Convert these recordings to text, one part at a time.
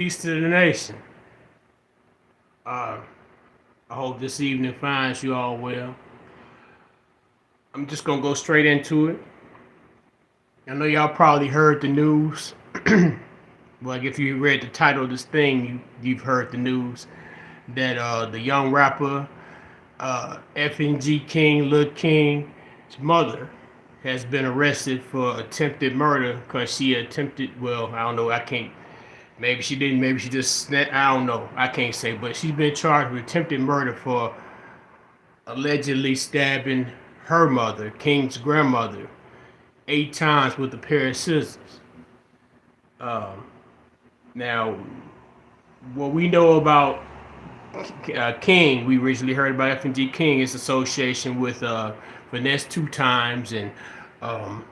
Peace to the nation. Uh, I hope this evening finds you all well. I'm just gonna go straight into it. I know y'all probably heard the news. Like if you read the title of this thing, you've heard the news that the young rapper FNG King, Lil King's mother has been arrested for attempted murder because she attempted. Well, I don't know. I can't. Maybe she didn't. Maybe she just. I don't know. I can't say. But she's been charged with attempted murder for allegedly stabbing her mother, King's grandmother, 8 times with a pair of scissors. Um, Now, what we know about King, we originally heard about FNG King, his association with Finesse 2 times, and um,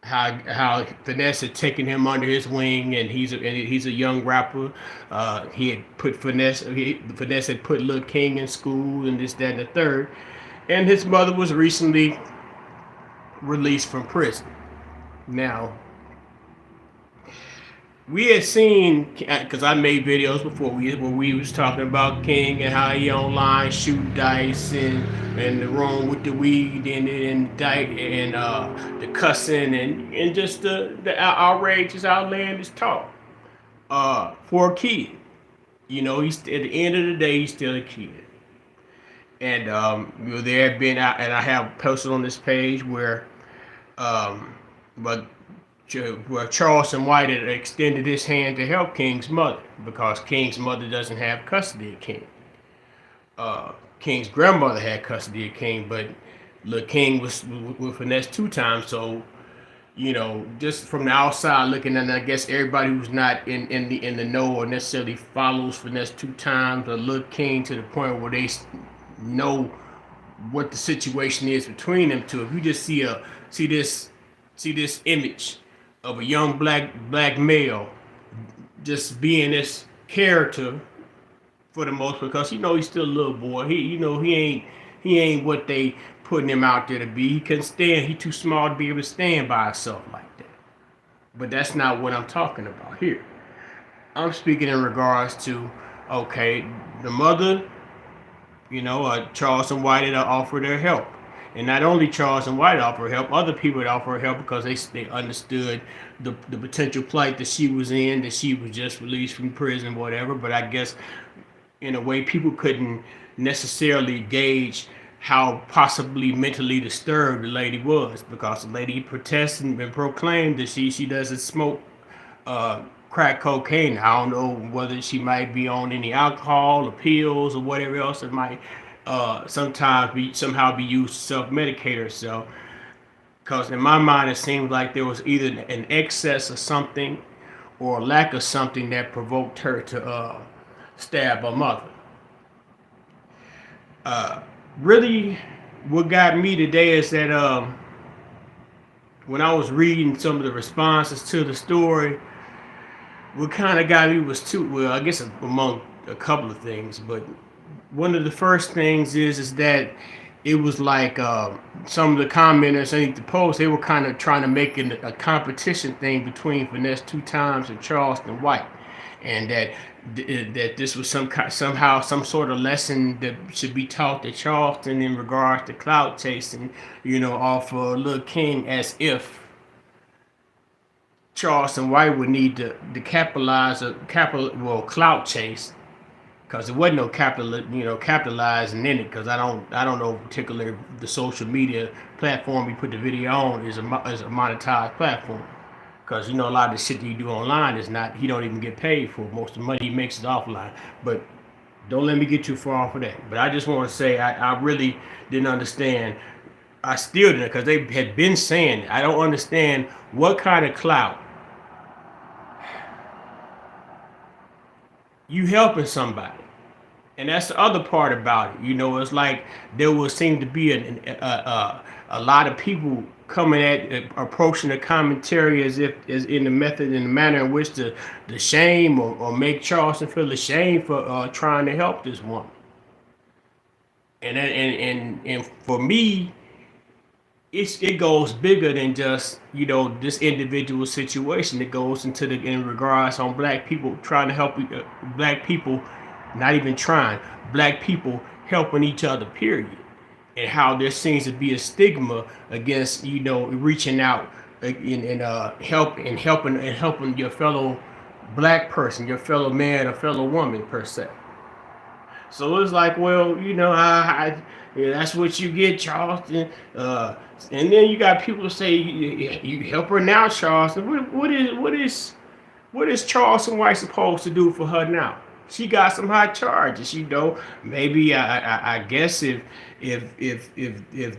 how Finesse had taken him under his wing, and he's a young rapper. He had put Finesse had put Lil King in school, and this, that, and the third. And his mother was recently released from prison. Now, we had seen, because I made videos before where we was talking about King and how he online shoot dice and the room with the weed and the cussing and just the outrageous outlandish talk for a kid. You know, he's at the end of the day he's still a kid. And there have been, and I have posted on this page where um, but where Charleston White had extended his hand to help King's mother because King's mother doesn't have custody of King. King's grandmother had custody of King, but Lil King was with Finesse 2 times. So just from the outside looking, and I guess everybody who's not in the know or necessarily follows Finesse 2 times or Lil King to the point where they know what the situation is between them two. If you just see this image of a young black male just being this character for the most part, because he's still a little boy. He ain't what they putting him out there to be. He couldn't stand. He too small to be able to stand by himself like that. But that's not what I'm talking about here. I'm speaking in regards to, okay, the mother, Charleston White had offered her help. And not only Charleston White offered help, other people had offered help because they understood the potential plight that she was in, that she was just released from prison, whatever. But I guess in a way, people couldn't necessarily gauge how possibly mentally disturbed the lady was because the lady protested and proclaimed that she doesn't smoke crack cocaine. I don't know whether she might be on any alcohol or pills or whatever else it might sometimes somehow be used to self-medicate herself. Because in my mind, it seemed like there was either an excess of something or a lack of something that provoked her to stab her mother. Really, what got me today is that when I was reading some of the responses to the story, what kind of got me was well, I guess among a couple of things, but one of the first things is that it was like some of the commenters underneath the post, they were kind of trying to make it a competition thing between Finesse 2 times and Charleston White, and that this was somehow some sort of lesson that should be taught to Charleston in regards to clout chasing, off Lil King, as if Charleston White would need to capitalize clout chase, because there wasn't no capitalizing in it, because I don't know particularly the social media platform we put the video on is a monetized platform, because a lot of the shit that you do online is not, he don't even get paid for. Most of the money he makes is offline. But don't let me get too far off of that. But I just want to say I really didn't understand. I still didn't, because they had been saying it. I don't understand what kind of clout you helping somebody. And that's the other part about it. It's like there will seem to be a lot of people coming approaching the commentary as if as in the method and the manner in which the shame or make Charleston feel ashamed for trying to help this woman. And for me, it goes bigger than just this individual situation. It goes into the in regards on black people trying to help black people, not even trying, black people helping each other. Period. And how there seems to be a stigma against reaching out and helping your fellow black person, your fellow man or fellow woman per se. So it's like, well, yeah, that's what you get, Charleston. And then you got people say you help her now, Charleston. What is Charleston White supposed to do for her now? She got some high charges, Maybe I guess if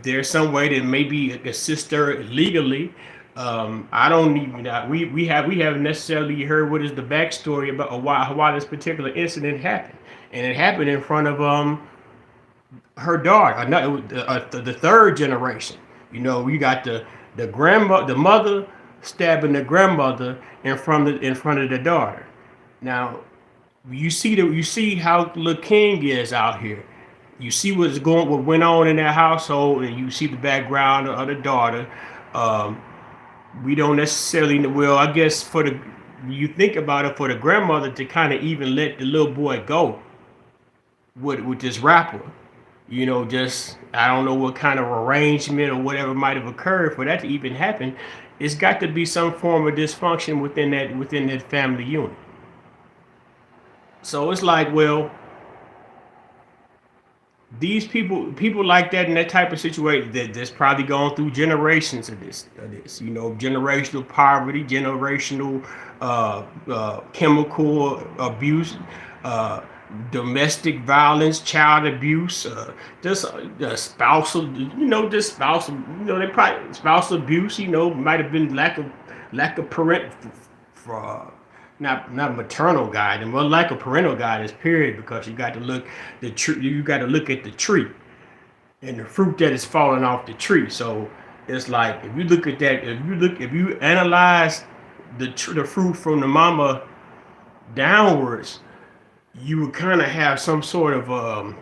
there's some way that maybe assist her legally. I don't even we haven't necessarily heard what is the backstory about why this particular incident happened, and it happened in front of her daughter, no, the third generation. You got the grandma, the mother stabbing the grandmother in front of the daughter. Now you see how little King is out here. You see what went on in that household, and you see the background of the daughter. Um, we don't necessarily know. Well, I guess you think about it, for the grandmother to kind of even let the little boy go with this rapper, just I don't know what kind of arrangement or whatever might have occurred for that to even happen. It's got to be some form of dysfunction within that family unit. So it's like, well, these people like that in that type of situation that's probably gone through generations of this, generational poverty, generational chemical abuse, uh, domestic violence, child abuse, just spousal, they probably spousal abuse, might have been lack of parent for not maternal guidance, but lack of parental guidance. Period, because you got to look at the tree and the fruit that is falling off the tree. So it's like, if you look at that, if you analyze the fruit from the mama downwards, you would kind of have some sort of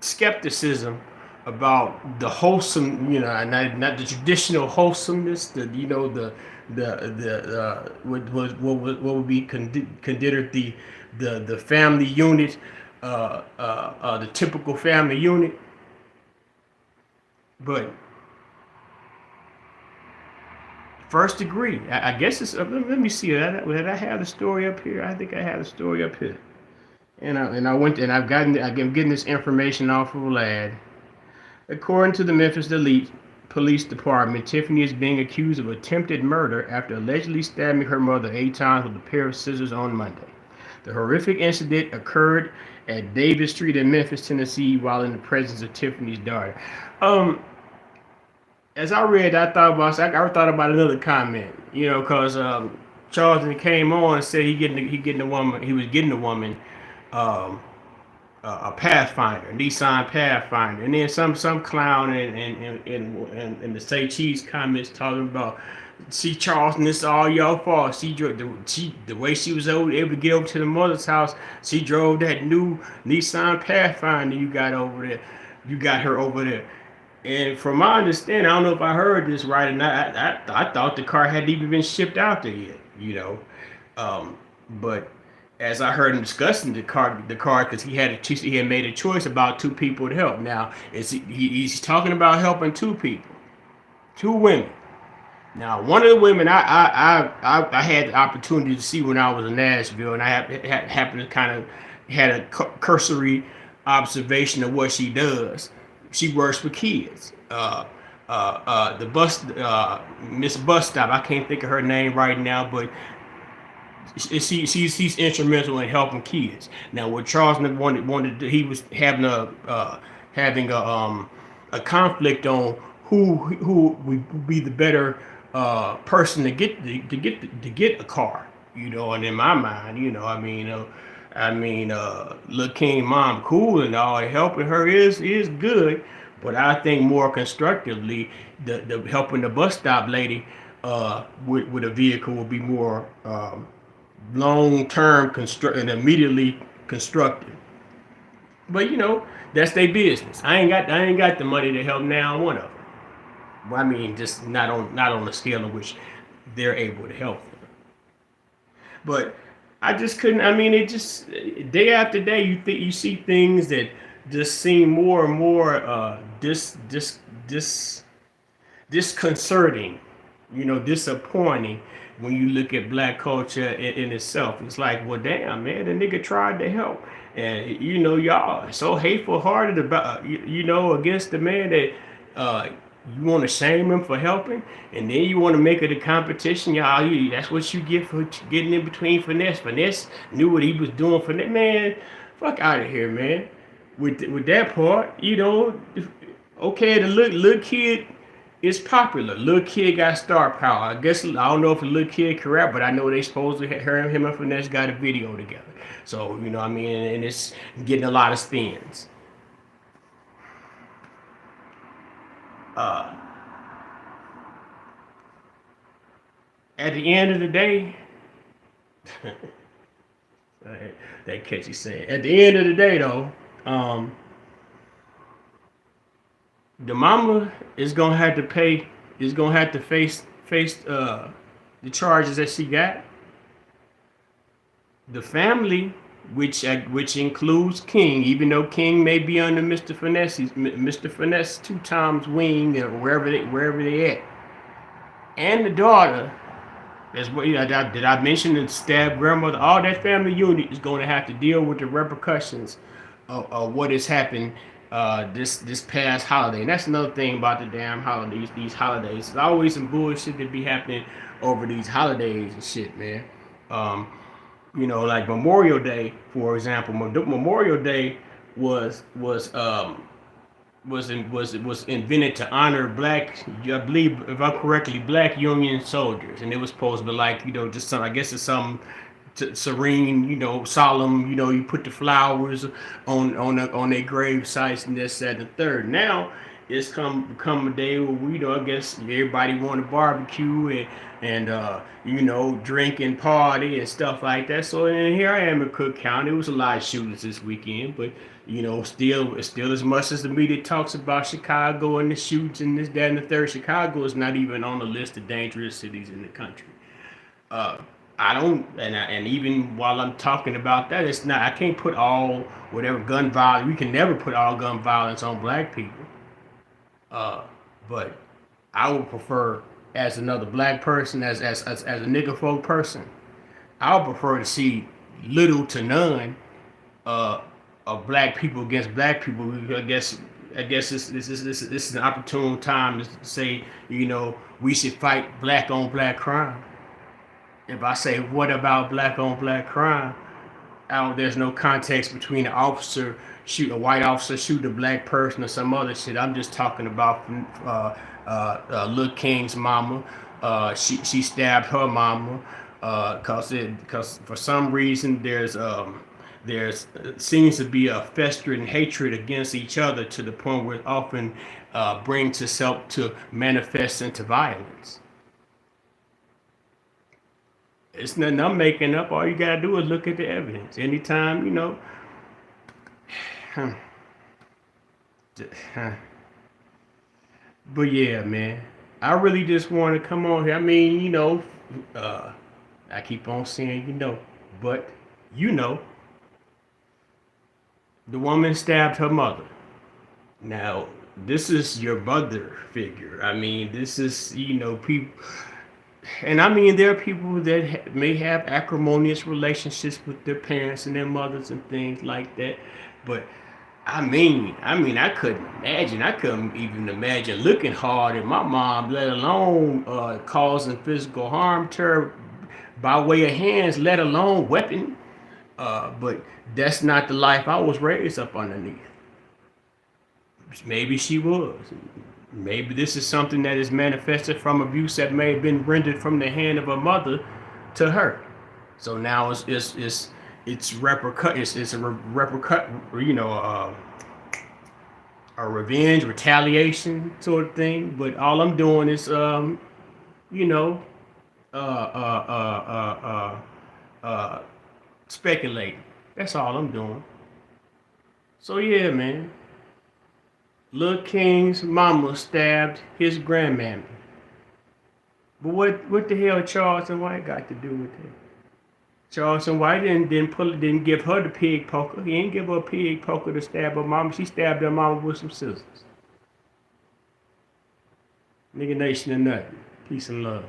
skepticism about the wholesome, not the traditional wholesomeness, what would be considered the family unit, the typical family unit. But first degree, I guess it's. Let me see. Did I have the story up here? I think I had the story up here. And I went and I'm getting this information off of Lad. According to the Memphis Elite Police Department, Tiffany is being accused of attempted murder after allegedly stabbing her mother 8 times with a pair of scissors on Monday. The horrific incident occurred at Davis Street in Memphis, Tennessee, while in the presence of Tiffany's daughter. Um, as I read, I thought about another comment, because Charleston came on and said he was getting a woman, um, a Pathfinder, a Nissan Pathfinder, and then some clown in the Say Cheese comments talking about, see, Charleston, this is all your fault. The way she was able to get over to the mother's house, she drove that new Nissan Pathfinder you got her over there. And from my understanding, I don't know if I heard this right or not. I thought the car hadn't even been shipped out there yet. Um, but as I heard him discussing the car, because he had made a choice about two people to help. Now, he's talking about helping two people, two women. Now, one of the women I had the opportunity to see when I was in Nashville, and I happened to kind of had a cursory observation of what she does. She works for kids. The bus, Miss Bus Stop. I can't think of her name right now, but she's instrumental in helping kids. Now, what Charleston he was having a conflict on who would be the better person to get a car. And in my mind, Lil King mom cool and all, helping her is good, but I think more constructively, the helping the bus stop lady with a vehicle will be more long term construct and immediately constructive. But that's their business. I ain't got the money to help now one of them. Well, I mean, just not on the scale in which they're able to help them. But I just couldn't. I mean, it just day after day, you see things that just seem more and more dis disconcerting, disappointing when you look at black culture in itself. It's like, well, damn, man, the nigga tried to help, and y'all so hateful hearted about against the man that uh, you want to shame him for helping, and then you want to make it a competition. Y'all, that's what you get for getting in between finesse. Finesse knew what he was doing for that man. Fuck out of here, man. With that part, okay, the little kid is popular. Little kid got star power. I guess I don't know if a little kid can rap, but I know they supposed to her him and Finesse got a video together. So what I mean, and it's getting a lot of spins. Uh, at the end of the day, that catchy saying. At the end of the day, though, um, the mama is gonna have to pay. Is gonna have to face the charges that she got. The family, which includes King, even though King may be under Mr. Finesse two times wing or wherever they at, and the daughter. That's what did I mention the stab grandmother? All that family unit is going to have to deal with the repercussions of what has happened this past holiday. And that's another thing about the damn holidays. These holidays, there's always some bullshit that be happening over these holidays and shit, man. Um, like Memorial Day, for example. Memorial Day was was invented to honor black, I believe, if I'm correctly, black Union soldiers, and it was supposed to be like just some, I guess it's some serene, solemn. You put the flowers on their grave sites and this, that, and the third. Now it's come a day where I guess everybody want to barbecue and drink and party and stuff like that. So and here I am in Cook County. It was a lot of shootings this weekend, but still as much as the media talks about Chicago and the shoots and this, that, and the third, Chicago is not even on the list of dangerous cities in the country. Uh, I don't, and even while I'm talking about that, it's not. I can't put all whatever gun violence. We can never put all gun violence on black people. Uh, but I would prefer, as another black person, as a nigga folk person, I would prefer to see little to none uh, of black people against black people. I guess this is an opportune time to say, we should fight black on black crime. If I say, what about black on black crime? There's no context between an officer shoot a white officer shoot a black person or some other shit. I'm just talking about Lil King's mama. She stabbed her mama because for some reason there's seems to be a festering hatred against each other to the point where it often brings itself to manifest into violence. It's nothing I'm making up. All you gotta do is look at the evidence. Anytime, but yeah, man, I really just want to come on here. I mean, uh, I keep on saying, but you know, the woman stabbed her mother. Now, this is your mother figure. I mean, this is, people. And I mean, there are people that may have acrimonious relationships with their parents and their mothers and things like that. But I couldn't imagine. I couldn't even imagine looking hard at my mom, let alone causing physical harm to her by way of hands, let alone weapon. But that's not the life I was raised up underneath. Maybe she was. Maybe this is something that is manifested from abuse that may have been rendered from the hand of a mother to her. So now it's it's a a revenge, retaliation sort of thing. But all I'm doing is you know uh uh uh speculating. That's all I'm doing. So yeah, man. Lil King's mama stabbed his grandmammy. But what the hell Charleston White got to do with it? Charleston White didn't give her the pig poker. He ain't give her a pig poker to stab her mama. She stabbed her mama with some scissors. Nigga Nation or nothing. Peace and love.